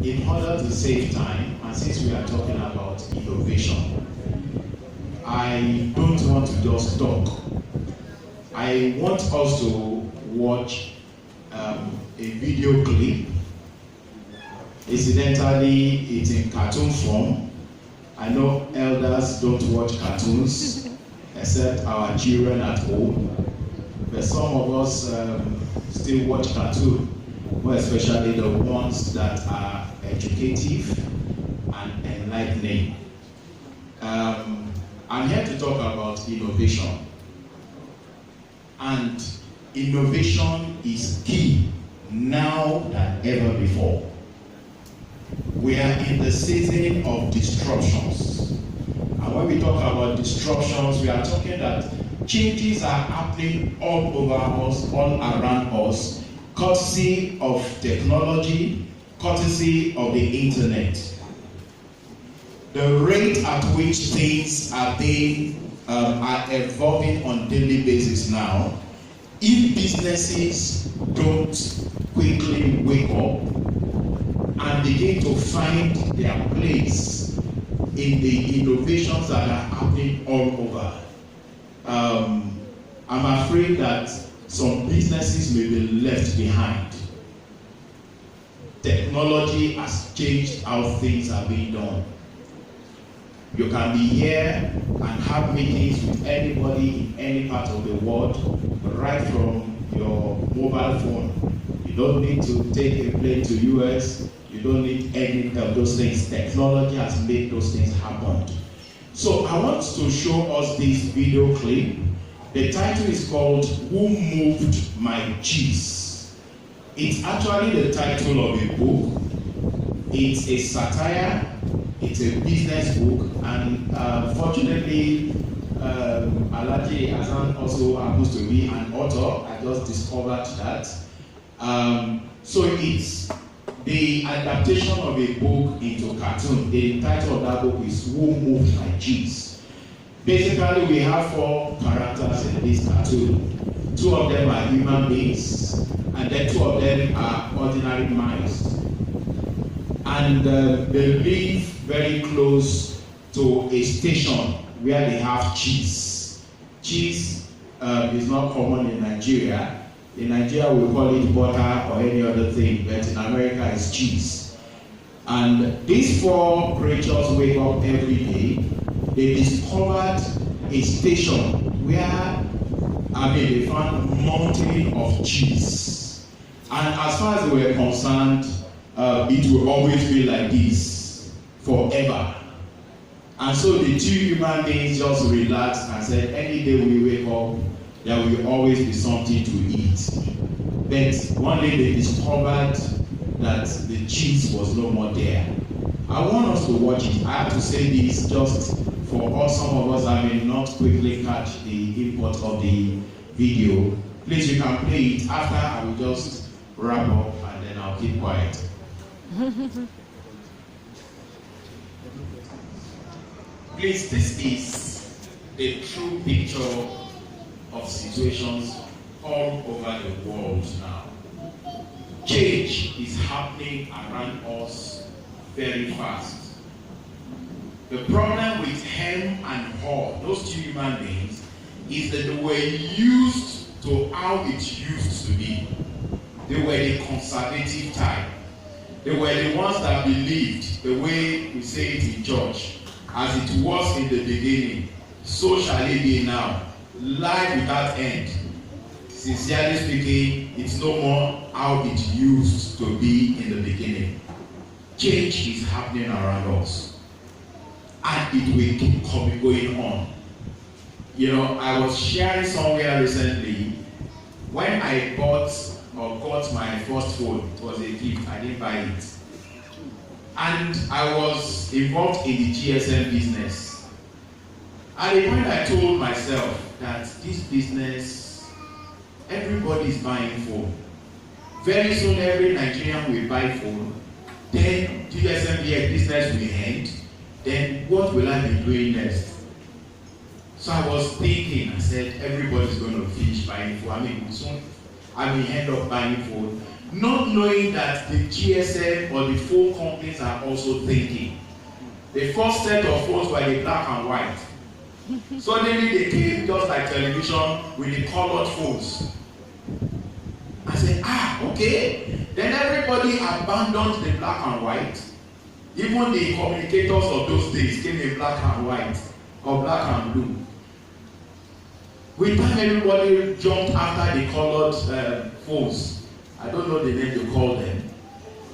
In order to save time, and since we are talking about innovation, I don't want to just talk. I want us to watch a video clip. Incidentally, it's in cartoon form. I know elders don't watch cartoons except our children at home, but some of us still watch cartoons, more especially the ones that are educative and enlightening. I'm here to talk about innovation, and innovation is key now than ever before. We are in the season of disruptions, and when we talk about disruptions, we are talking that changes are happening all over us, all around us, courtesy of technology, courtesy of the internet. The rate at which things are evolving on daily basis now, if businesses don't quickly wake up and begin to find their place in the innovations that are happening all over, I'm afraid that some businesses may be left behind. Technology has changed how things are being done. You can be here and have meetings with anybody in any part of the world right from your mobile phone. You don't need to take a plane to US. You don't need any of those things. Technology has made those things happen. So I want to show us this video clip. The title is called "Who Moved My Cheese?" It's actually the title of a book. It's a satire. It's a business book, and fortunately, Alaji Azan also happens to be an author. I just discovered that. So it's the adaptation of a book into cartoon. The title of that book is "Who Moved My Cheese?" Basically, we have 4 characters in this cartoon. 2 of them are human beings, and then 2 of them are ordinary mice. And they live very close to a station where they have cheese. Cheese is not common in Nigeria. In Nigeria, we call it butter or any other thing, but in America, it's cheese. And these 4 creatures wake up every day. They discovered a station where, they found a mountain of cheese. And as far as they were concerned, it will always be like this forever. And so the 2 human beings just relaxed and said, any day we wake up, there will always be something to eat. But one day they discovered that the cheese was no more there. I want us to watch it. I have to say this just for us, some of us that may not quickly catch the import of the video. Please, you can play it. After, I will just wrap up and then I'll keep quiet. Please, this is a true picture of situations all over the world now. Change is happening around us very fast. The problem with him and her, those 2 human beings, is that they were used to how it used to be. They were the conservative type. They were the ones that believed, the way we say it in church, as it was in the beginning, so shall it be now. Life without end. Sincerely speaking, it's no more how it used to be in the beginning. Change is happening around us. And it will keep going on. You know, I was sharing somewhere recently, when I bought or got my first phone, it was a gift, I didn't buy it. And I was involved in the GSM business. At the point I told myself that this business, everybody is buying phone. Very soon every Nigerian will buy phone. Then GSM business will end. Then what will I be doing next? So I was thinking, I said, everybody's going to finish buying phone. Soon I may end up buying phone. not knowing that the GSM or the phone companies are also thinking. The first set of phones were the black and white. Suddenly they came just like television with the colored phones. I said, okay. Then everybody abandoned the black and white. Even the communicators of those days came in black and white or black and blue. With time, everybody jumped after the colored phones. I don't know the name you call them.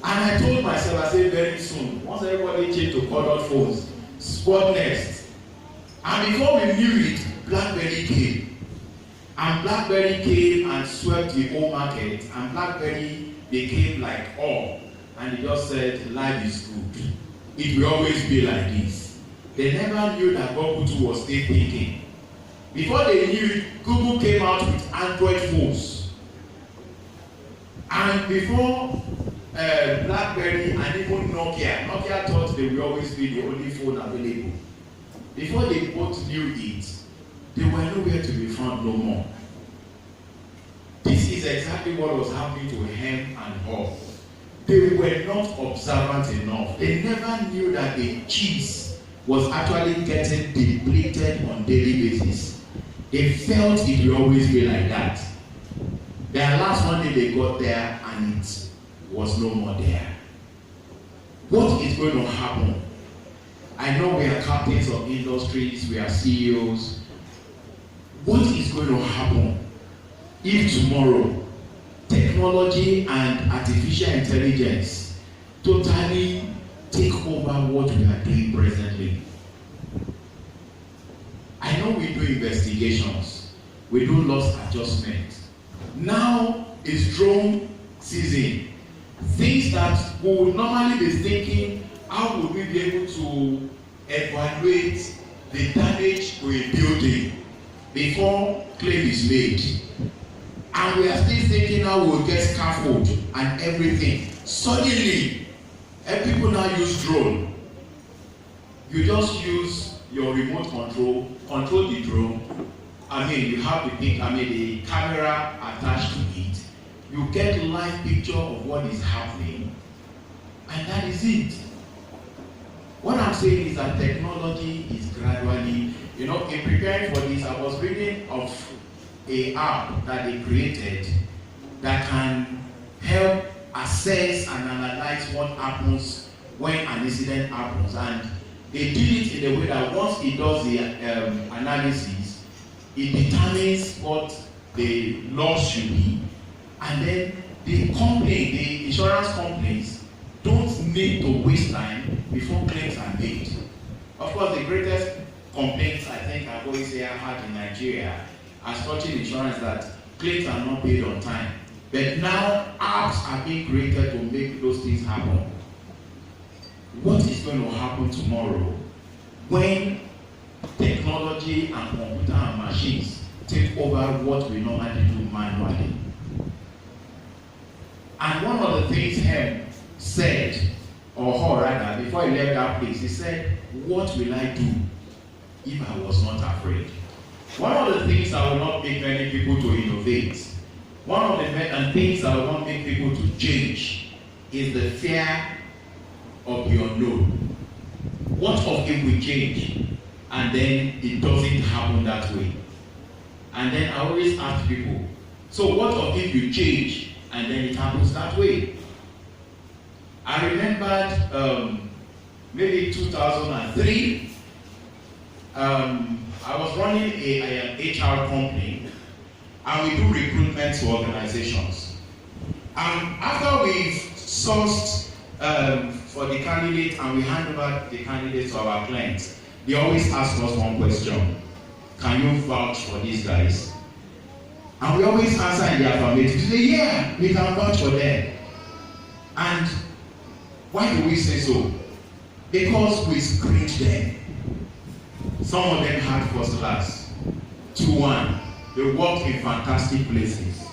And I told myself, I said very soon, once everybody changed to colored phones, spot next. And before we knew it, BlackBerry came. And BlackBerry came and swept the whole market. And BlackBerry became like all. And they just said, life is good. It will always be like this. They never knew that Google was still thinking. Before they knew it, Google came out with Android phones. And before BlackBerry and even Nokia thought they will always be the only phone available. Before they both knew it, they were nowhere to be found no more. This is exactly what was happening to Hem and Haw. They were not observant enough. They never knew that the cheese was actually getting depleted on daily basis. They felt it will always be like that. Their last one day they got there and it was no more there. What is going to happen? I know we are captains of industries, we are CEOs. What is going to happen if tomorrow technology and artificial intelligence totally take over what we are doing presently? I know we do investigations, we do loss adjustment. Now is drone season. Things that we would normally be thinking, how would we be able to evaluate the damage to a building before claim is made? And we are still thinking how we'll get scaffold and everything. Suddenly, people now use drone. You just use your remote control the drone. You have the camera attached to it. You get a live picture of what is happening, and that is it. What I'm saying is that technology is gradually, in preparing for this, I was reading of an app that they created that can help assess and analyze what happens when an incident happens. And they did it in a way that once it does the analysis, it determines what the loss should be. And then the insurance companies don't need to waste time before claims are made. Of course, the greatest complaints I think I've always had in Nigeria are touching insurance that claims are not paid on time. But now apps are being created to make those things happen. What is going to happen tomorrow when technology and computer and machines take over what we normally do manually? And one of the things Hem said, or rather, before he left that place, he said, what will I do if I was not afraid? One of the things that will not make many people to innovate, one of the things that will not make people to change is the fear of the unknown. What if we change and then it doesn't happen that way? And then I always ask people, so what if you change and then it happens that way? I remembered maybe 2003, I was running an HR company and we do recruitment to organizations. After we've sourced for the candidate and we hand over the candidate to our clients, they always ask us one question: can you vouch for these guys? And we always answer in the affirmative. We say, yeah, we can vouch for them. And why do we say so? Because we screened them. Some of them had first class, 2-1. They worked in fantastic places.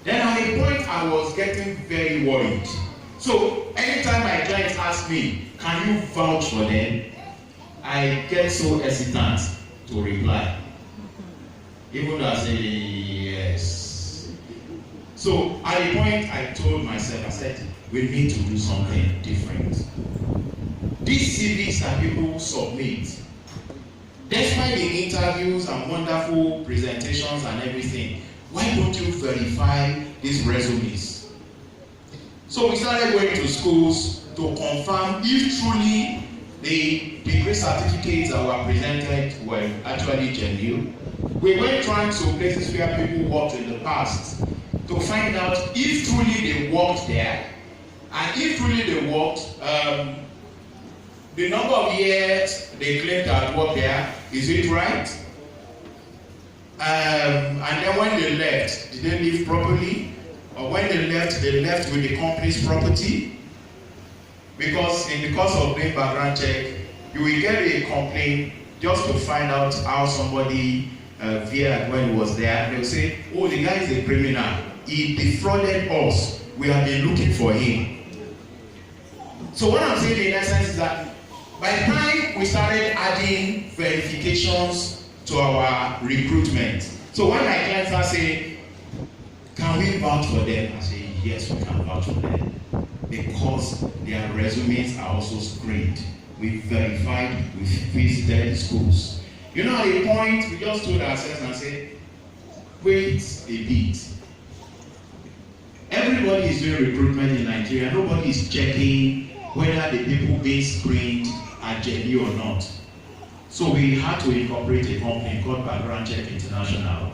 Then at a point I was getting very worried. So anytime my clients ask me, can you vouch for them? I get so hesitant to reply. Even though I say yes. So at a point I told myself, I said, we need to do something different. These CVs that people submit, despite the interviews and wonderful presentations and everything, why don't you verify these resumes? So we started going to schools to confirm if truly the degree certificates that were presented were actually genuine. We went trying to places where people worked in the past to find out if truly they worked there, and if truly they worked, the number of years they claimed to work there, is it right? And then when they left, did they leave properly? Or when they left with the company's property? Because in the course of doing background check, you will get a complaint just to find out how somebody veered when he was there. They will say, oh, the guy is a criminal. He defrauded us. We have been looking for him. So what I'm saying in essence is that by the time we started adding verifications to our recruitment, so when my clients are saying, can we vouch for them? I say, yes, we can vouch for them. Because their resumes are also screened. We verified, we visited schools. You know, at a point, we just told ourselves and said, wait a bit. Everybody is doing recruitment in Nigeria. Nobody is checking whether the people being screened are genuine or not. So we had to incorporate a company called Background Check International.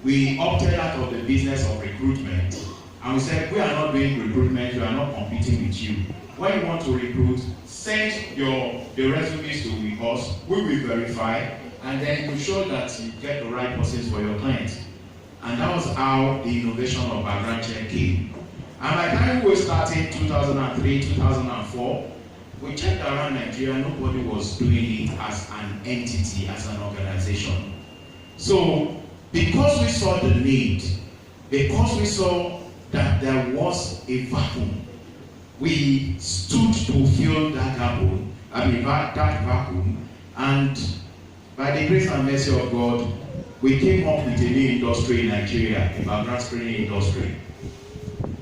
We opted out of the business of recruitment, and we said, we are not doing recruitment, we are not competing with you. When you want to recruit, send your resumes to us, we will verify, and then we show that you get the right persons for your clients. And that was how the innovation of background check came. And by the time we started 2003, 2004, we checked around Nigeria, nobody was doing it as an entity, as an organization. So, because we saw the need, because we saw that there was a vacuum, we stood to fill that vacuum, and by the grace and mercy of God, we came up with a new industry in Nigeria, a background screening industry.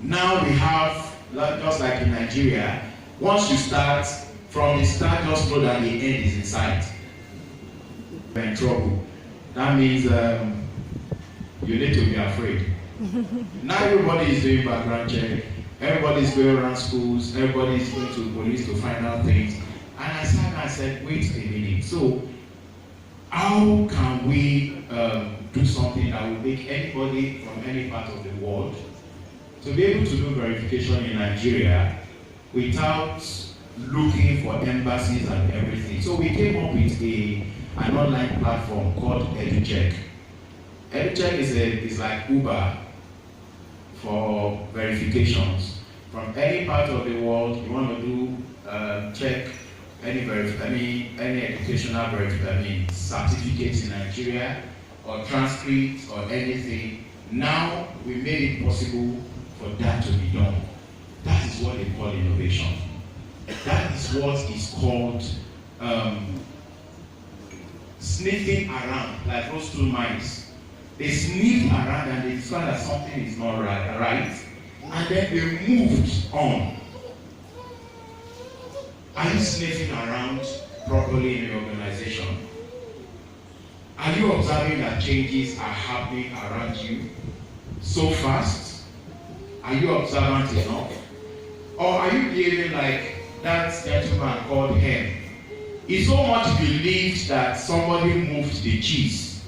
Now we have, just like in Nigeria, once you start, from the start, just know that the end is in sight. You're in trouble. That means you need to be afraid. Now everybody is doing background check. Everybody is going around schools. Everybody is going to police to find out things. And I sat and said, wait a minute. So, how can we do something that will make anybody from any part of the world to be able to do verification in Nigeria without looking for embassies and everything? So we came up with an online platform called EduCheck. EduCheck is like Uber for verifications. From any part of the world, you want to do check any educational certificates in Nigeria or transcripts or anything. Now we made it possible for that to be done. That is what they call innovation. That is what is called sniffing around, like those two mice. They sniffed around and they saw that something is not right, and then they moved on. Are you sniffing around properly in your organization? Are you observing that changes are happening around you so fast? Are you observant enough? Or are you behaving like that gentleman called him? He so much believed that somebody moved the cheese.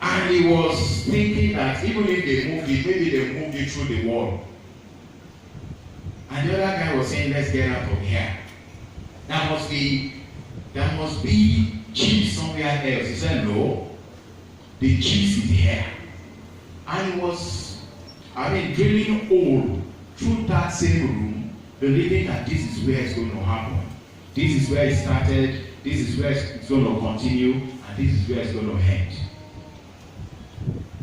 And he was thinking that even if they moved it, maybe they moved it through the wall. And the other guy was saying, let's get out of here. There must be cheese somewhere else. He said, no, the cheese is here. And he was, drilling a hole through that same room, believing that this is where it's going to happen. This is where it started, this is where it's going to continue, and this is where it's going to end.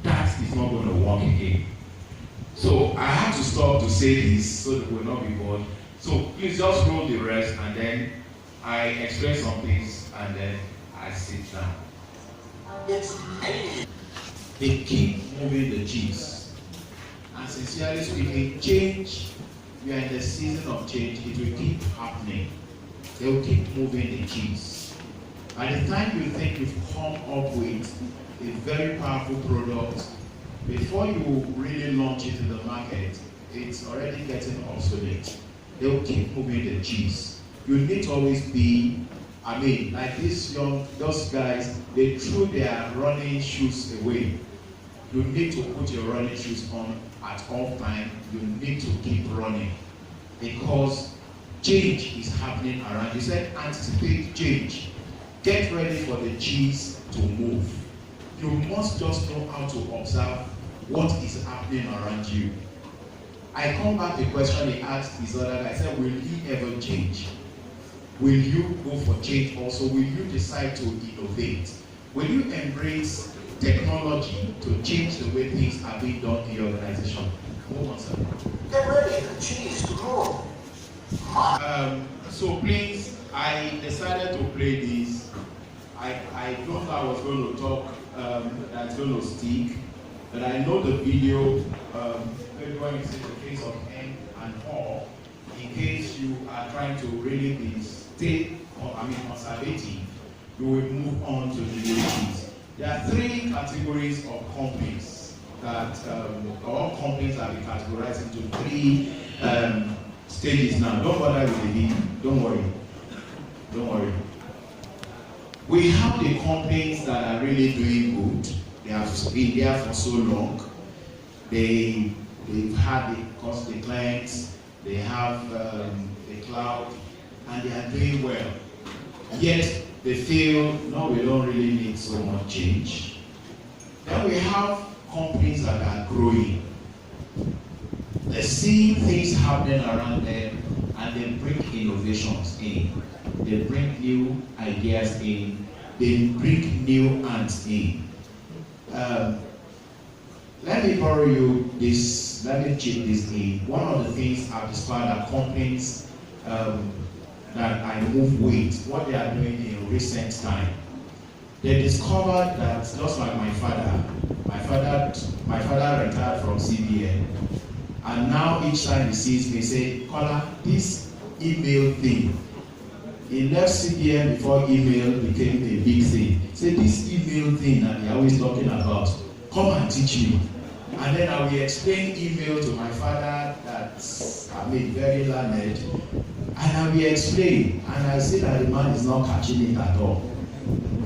That is not going to work again. So I have to stop to say this so that we'll not be bored. So please just roll the rest, and then I explain some things, and then I sit down. They keep moving the cheese. And sincerely speaking, change, we are in the season of change, it will keep happening. They will keep moving the keys. By the time you think you've come up with a very powerful product, before you really launch it in the market, it's already getting obsolete. They will keep moving the keys. You need to always be, like those guys, they threw their running shoes away. You need to put your running shoes on at all time. You need to keep running because change is happening around. You said anticipate change. Get ready for the cheese to move. You must just know how to observe what is happening around you. I come back to the question he asked his other guy. I said, will he ever change? Will you go for change also? Will you decide to innovate? Will you embrace technology to change the way things are being done in your organization? Hold on, sir. Get ready, the cheese to move. So please, I decided to play this. I thought I was going to talk that's going to stick, but I know the video, everyone is in the case of M and O, in case you are trying to really be conservative, you will move on to the issues. There are three categories of companies that all companies are categorized into three stages now. Don't bother with the video. Don't worry. Don't worry. We have the companies that are really doing good. They have been there for so long. They've had the clients. They have the cloud, and they are doing well. Yet they feel, no, we don't really need so much change. Then we have companies that are growing. They see things happening around them, and they bring innovations in. They bring new ideas in. They bring new hands in. Let me borrow you this. Let me chip this in. One of the things I've discovered are companies that I move with, what they are doing in recent time. They discovered that just like my father retired from CBN, and now each time he sees me, say, Kola, this email thing. He left CBN before email became a big thing. Say, this email thing that they're always talking about, come and teach me. And then I will explain email to my father that's very learned, and I will explain, and I see that the man is not catching it at all.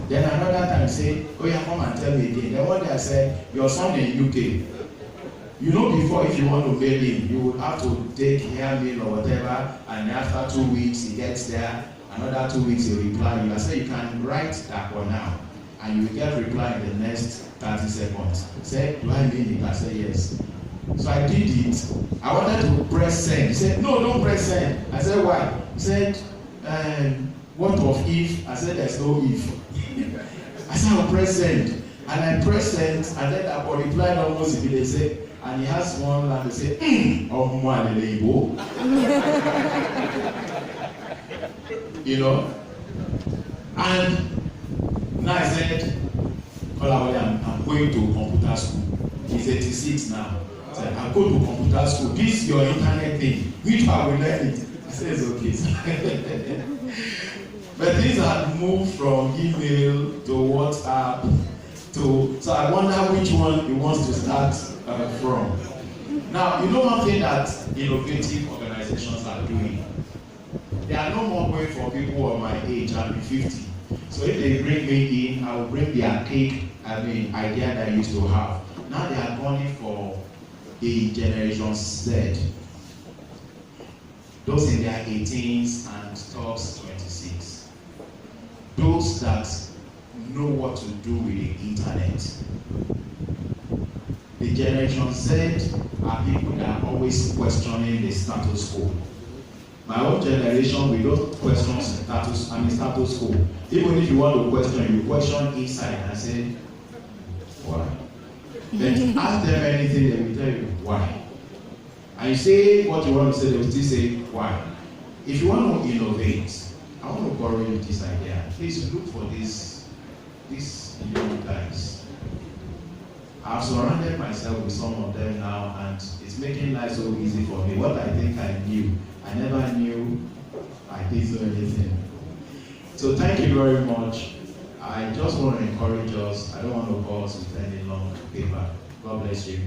Then another time say, oh yeah, come and tell me again. Then one day I said, your son in UK. You know, before, if you want to mail him, you would have to take hair mail or whatever, and after 2 weeks he gets there, another 2 weeks he reply you. I said, you can write that one now, and you will get reply in the next 30 seconds. He said, do I mean it? I said, yes. So I did it. I wanted to press send. He said, no, don't press send. I said, why? He said, what of if? I said, there's no if. I said, I'll press send. And I press send, and then I replied almost immediately. And he has one line to say, you know? And now I said, I'm going to computer school. He's 86 now. I said, I'm going to computer school. This is your internet thing. Which one will learn it? He says, okay. But things have moved from email to WhatsApp so I wonder which one he wants to start from. Now, you know one thing that innovative organizations are doing? They are no more going for people of my age. I'll be 50. So if they bring me in, I will bring the archaic idea that I used to have. Now they are going for the Generation Z. Those in their 18s and tops 26. Those that know what to do with the internet. The Generation Z are people that are always questioning the status quo. My own generation, we don't question status quo. Even if you want to question, you question inside and say, why? Then ask them anything, they will tell you why. And you say what you want to say, they will still say why. If you want to innovate, I want to borrow you this idea. Please look for these young guys. I've surrounded myself with some of them now, and it's making life so easy for me. What I think I knew, I never knew I didn't know anything. So thank you very much. I just want to encourage us. I don't want to pause with any long paper. God bless you.